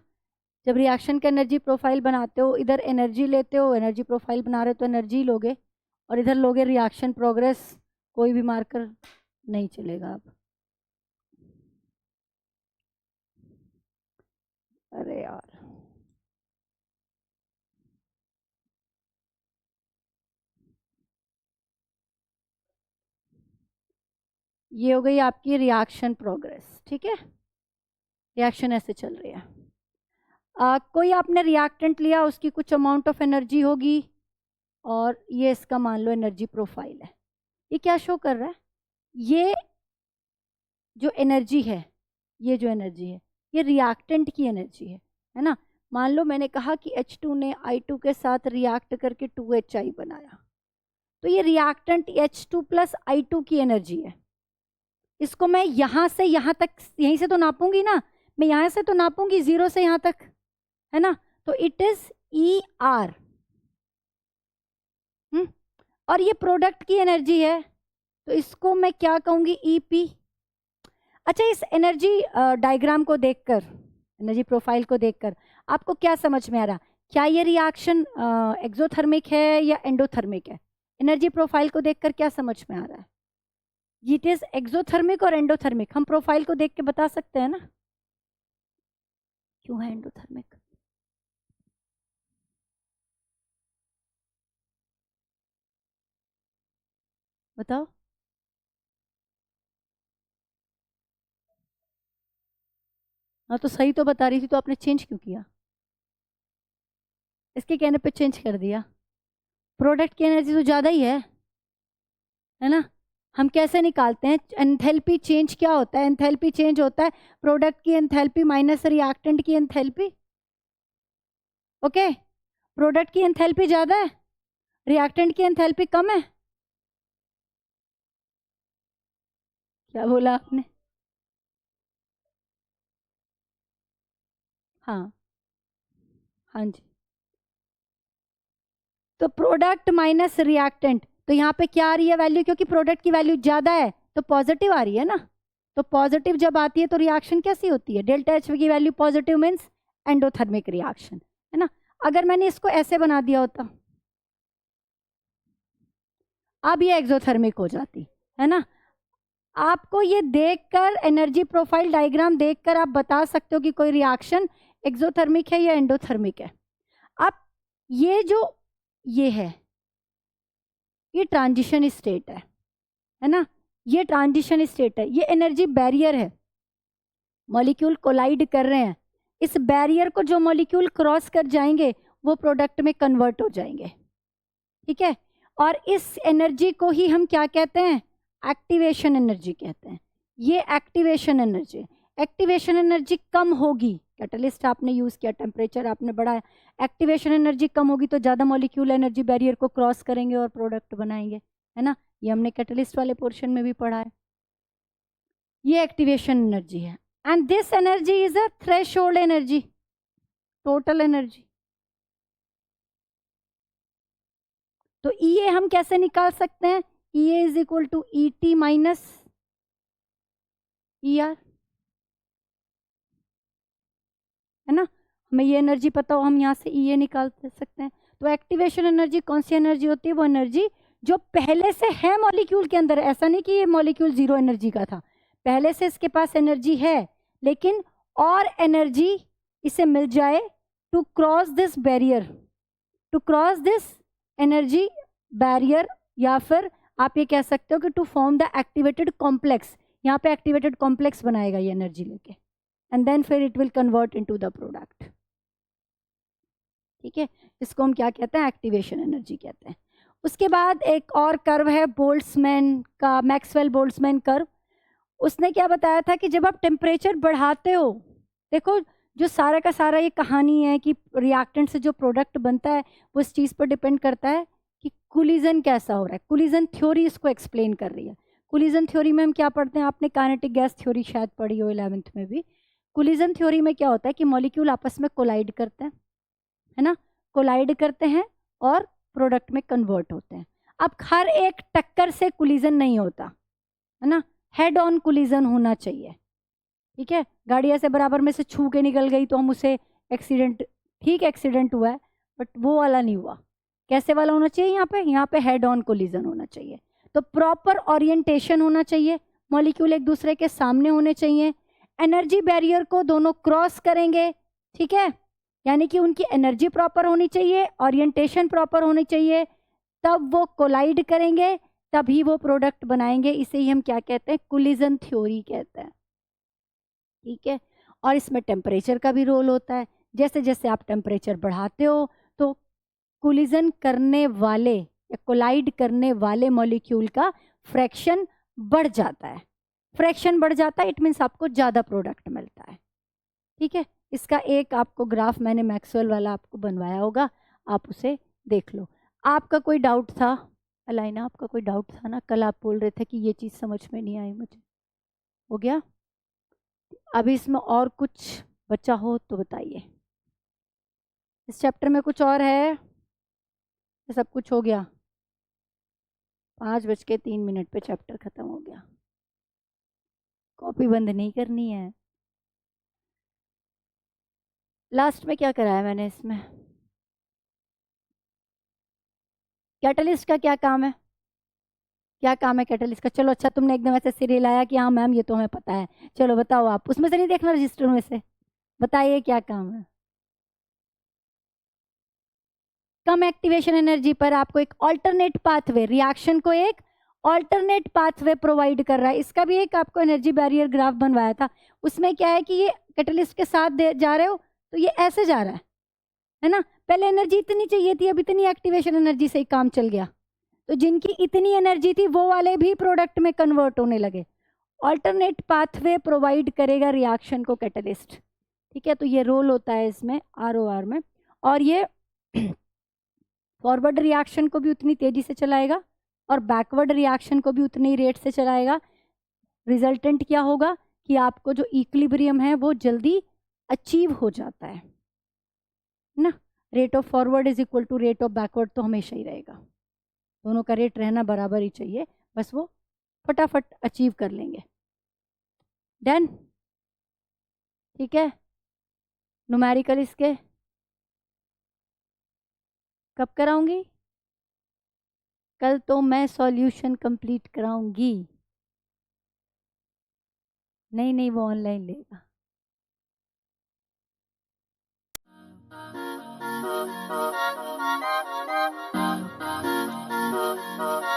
जब रिएक्शन का एनर्जी प्रोफाइल बनाते हो, इधर एनर्जी लेते हो, एनर्जी प्रोफाइल बना रहे हो तो एनर्जी लोगे, और इधर लोगे रिएक्शन प्रोग्रेस, कोई भी मार्कर नहीं चलेगा अब। अरे यार, ये हो गई आपकी रिएक्शन प्रोग्रेस। ठीक है, रिएक्शन ऐसे चल रही है। कोई आपने रिएक्टेंट लिया, उसकी कुछ अमाउंट ऑफ एनर्जी होगी, और ये इसका मान लो एनर्जी प्रोफाइल है। ये क्या शो कर रहा है? ये जो एनर्जी है, ये जो एनर्जी है, ये रिएक्टेंट की एनर्जी है ना। मान लो मैंने कहा कि H2 ने I2 के साथ रिएक्ट करके 2HI बनाया, तो ये रिएक्टेंट H2 प्लस I2 की एनर्जी है। इसको मैं यहाँ से यहाँ तक, यहीं से तो नापूंगी ना, मैं यहाँ से तो नापूंगी 0 से यहाँ तक, है ना, तो इट इज ER। और ये प्रोडक्ट की एनर्जी है, तो इसको मैं क्या कहूँगी, EP। अच्छा, इस एनर्जी डायग्राम को देखकर, एनर्जी प्रोफाइल को देखकर आपको क्या समझ में आ रहा? क्या ये रिएक्शन एक्सोथर्मिक है या एंडोथर्मिक है? एनर्जी प्रोफाइल को देखकर क्या समझ में आ रहा है? इट इज एक्सोथर्मिक और एंडोथर्मिक। हम प्रोफाइल को देख के बता सकते हैं ना क्यों है एंडोथर्मिक। बताओ। हाँ, तो सही तो बता रही थी, तो आपने चेंज क्यों किया? इसके कहने पे चेंज कर दिया। प्रोडक्ट की एनर्जी तो ज़्यादा ही है ना। हम कैसे निकालते हैं एंथैल्पी चेंज? क्या होता है एंथैल्पी चेंज? होता है प्रोडक्ट की एंथैल्पी माइनस रिएक्टेंट की एंथैल्पी। ओके, प्रोडक्ट की एंथैल्पी ज़्यादा है, रिएक्टेंट की एंथैल्पी कम है। क्या बोला आपने? हाँ, हाँ जी। तो प्रोडक्ट माइनस रिएक्टेंट, तो यहाँ पे क्या आ रही है वैल्यू? क्योंकि प्रोडक्ट की वैल्यू ज़्यादा है तो पॉजिटिव आ रही है ना। तो पॉजिटिव जब आती है तो रिएक्शन कैसी होती है? डेल्टा एच की value positive means endothermic reaction, है ना। अगर मैंने इसको ऐसे बना दिया होता, अब ये एक्सोथर्मिक हो जाती, है ना। आपको ये देखकर, एनर्जी प्रोफाइल डायग्राम देखकर आप बता सकते हो कि कोई रिएक्शन एक्सोथर्मिक है या एंडोथर्मिक है। अब ये जो ये है, ये ट्रांजिशन स्टेट है ना, ये ट्रांजिशन स्टेट है, ये एनर्जी बैरियर है। मॉलिक्यूल कोलाइड कर रहे हैं, इस बैरियर को जो मॉलिक्यूल क्रॉस कर जाएंगे वो प्रोडक्ट में कन्वर्ट हो जाएंगे। ठीक है, और इस एनर्जी को ही हम क्या कहते हैं? एक्टिवेशन एनर्जी कहते हैं। ये एक्टिवेशन एनर्जी, एक्टिवेशन एनर्जी कम होगी, कैटलिस्ट आपने यूज़ किया, टेम्परेचर आपने बढ़ाया, एक्टिवेशन एनर्जी कम होगी तो ज़्यादा मॉलिक्यूल एनर्जी बैरियर को क्रॉस करेंगे और प्रोडक्ट बनाएंगे, है ना। ये हमने कैटलिस्ट वाले पोर्शन में भी पढ़ा है। ये एक्टिवेशन एनर्जी है, and this energy is a threshold energy, total energy. तो EA हम कैसे निकाल सकते हैं? EA is equal to ET minus ER, है ना। हमें ये एनर्जी पता हो, हम यहाँ से EA निकाल सकते हैं। तो एक्टिवेशन एनर्जी कौन सी एनर्जी होती है? वो एनर्जी जो पहले से है मॉलिक्यूल के अंदर। ऐसा नहीं कि ये मॉलिक्यूल जीरो एनर्जी का था, पहले से इसके पास एनर्जी है, लेकिन और एनर्जी इसे मिल जाए to cross this barrier, to cross this energy barrier, या फिर आप ये कह सकते हो कि to form the activated complex. यहाँ पे एक्टिवेटेड कॉम्प्लेक्स बनाएगा ये एनर्जी लेके, एंड देन फिर it will convert into the product. ठीक है, इसको हम क्या कहते हैं? एक्टिवेशन एनर्जी कहते हैं। उसके बाद एक और कर्व है बोल्ट्जमैन का, मैक्सवेल बोल्ट्जमैन कर्व। उसने क्या बताया था कि जब आप टेम्परेचर बढ़ाते हो, देखो जो सारा का सारा ये कहानी है कि रिएक्टेंट से जो प्रोडक्ट बनता है वो इस चीज़ पर डिपेंड करता है कि कोलिजन कैसा हो रहा है। कोलिजन थ्योरी इसको एक्सप्लेन कर रही है। कोलिजन थ्योरी में हम क्या पढ़ते हैं? आपने काइनेटिक गैस थ्योरी शायद पढ़ी हो 11th में भी। कोलिजन थ्योरी में क्या होता है कि मॉलिक्यूल आपस में कोलाइड करते हैं, है ना, कोलाइड करते हैं और प्रोडक्ट में कन्वर्ट होते हैं। अब हर एक टक्कर से कोलिजन नहीं होता, है ना, हेड ऑन कोलिजन होना चाहिए। ठीक है, गाड़ी ऐसे बराबर में से छू के निकल गई तो हम उसे एक्सीडेंट, ठीक एक्सीडेंट हुआ है, बट वो वाला नहीं हुआ। कैसे वाला होना चाहिए? यहाँ पे हेड ऑन कोलिजन होना चाहिए। तो प्रॉपर ओरिएंटेशन होना चाहिए, मॉलिक्यूल एक दूसरे के सामने होने चाहिए, एनर्जी बैरियर को दोनों क्रॉस करेंगे। ठीक है, यानी कि उनकी एनर्जी प्रॉपर होनी चाहिए, ओरिएंटेशन प्रॉपर होनी चाहिए, तब वो कोलाइड करेंगे, तभी वो प्रोडक्ट बनाएंगे। इसे ही हम क्या कहते हैं? कोलिजन थ्योरी कहते हैं। ठीक है, और इसमें टेम्परेचर का भी रोल होता है। जैसे जैसे आप टेम्परेचर बढ़ाते हो तो कोलिजन करने वाले या कोलाइड करने वाले मॉलिक्यूल का फ्रैक्शन बढ़ जाता है। फ्रैक्शन बढ़ जाता है, इट मीन्स आपको ज़्यादा प्रोडक्ट मिलता है। ठीक है, इसका एक आपको ग्राफ मैंने मैक्सवेल वाला आपको बनवाया होगा, आप उसे देख लो। आपका कोई डाउट था अलाइना? आपका कोई डाउट था ना? कल आप बोल रहे थे कि ये चीज़ समझ में नहीं आई मुझे। हो गया? अभी इसमें और कुछ बचा हो तो बताइए। इस चैप्टर में कुछ और है? सब कुछ हो गया? 5:03 पे चैप्टर खत्म हो गया। कॉपी बंद नहीं करनी है। लास्ट में क्या कराया मैंने इसमें? कैटलिस्ट का क्या काम है? क्या काम है कैटलिस्ट का? चलो अच्छा, तुमने एकदम ऐसे सिर हिलाया कि हाँ मैम ये तो हमें पता है। चलो बताओ, आप उसमें से नहीं देखना रजिस्टर में से, बताइए क्या काम है। कम एक्टिवेशन एनर्जी पर आपको एक ऑल्टरनेट पाथवे, रिएक्शन को एक ऑल्टरनेट पाथवे प्रोवाइड कर रहा है। इसका भी एक आपको एनर्जी बैरियर ग्राफ बनवाया था। उसमें क्या है कि ये कैटलिस्ट के साथ जा रहे हो तो ये ऐसे जा रहा है ना। पहले एनर्जी इतनी चाहिए थी, अब इतनी एक्टिवेशन एनर्जी से ही काम चल गया। तो जिनकी इतनी एनर्जी थी वो वाले भी प्रोडक्ट में कन्वर्ट होने लगे। ऑल्टरनेट पाथवे प्रोवाइड करेगा रिएक्शन को कैटलिस्ट। ठीक है, तो ये रोल होता है इसमें ROR में। और ये फॉरवर्ड रिएक्शन को भी उतनी तेजी से चलाएगा और बैकवर्ड रिएक्शन को भी उतनी रेट से चलाएगा। रिजल्टेंट क्या होगा कि आपको जो इक्विलिब्रियम है वो जल्दी अचीव हो जाता है ना। Rate of forward is equal to rate of backward तो हमेशा ही रहेगा, दोनों का रेट रहना बराबर ही चाहिए, बस वो फटाफट अचीव कर लेंगे। डन? ठीक है, न्यूमेरिकल इसके कब कराऊंगी? कल तो मैं सॉल्यूशन कंप्लीट कराऊंगी। नहीं नहीं, वो ऑनलाइन लेगा।